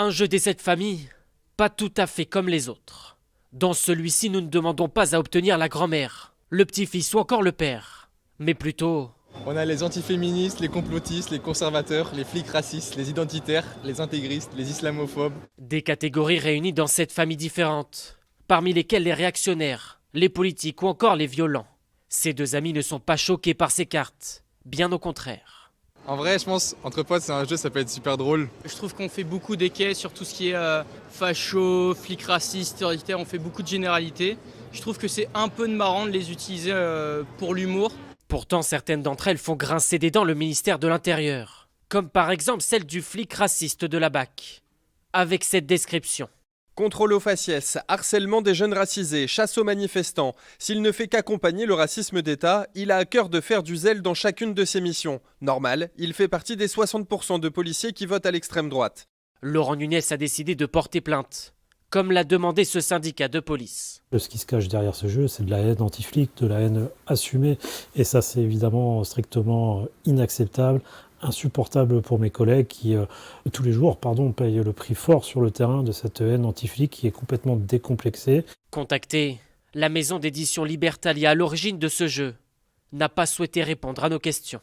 Un jeu des 7 familles, pas tout à fait comme les autres. Dans celui-ci, nous ne demandons pas à obtenir la grand-mère, le petit-fils ou encore le père, mais plutôt... On a les antiféministes, les complotistes, les conservateurs, les flics racistes, les identitaires, les intégristes, les islamophobes. Des catégories réunies dans 7 familles différentes, parmi lesquelles les réactionnaires, les politiques ou encore les violents. Ces 2 amis ne sont pas choqués par ces cartes, bien au contraire. En vrai, je pense, entre potes, c'est un jeu, ça peut être super drôle. Je trouve qu'on fait beaucoup d'équais sur tout ce qui est facho, flics racistes, autoritaires, on fait beaucoup de généralités. Je trouve que c'est un peu marrant de les utiliser pour l'humour. Pourtant, certaines d'entre elles font grincer des dents le ministère de l'Intérieur, comme par exemple celle du flic raciste de la BAC, avec cette description. Contrôle aux faciès, harcèlement des jeunes racisés, chasse aux manifestants. S'il ne fait qu'accompagner le racisme d'État, il a à cœur de faire du zèle dans chacune de ses missions. Normal, il fait partie des 60% de policiers qui votent à l'extrême droite. Laurent Nunez a décidé de porter plainte, comme l'a demandé ce syndicat de police. Ce qui se cache derrière ce jeu, c'est de la haine anti-flic, de la haine assumée. Et ça, c'est évidemment strictement inacceptable, insupportable pour mes collègues qui, tous les jours, payent le prix fort sur le terrain de cette haine anti-flic qui est complètement décomplexée. Contacté, la maison d'édition Libertalia à l'origine de ce jeu n'a pas souhaité répondre à nos questions.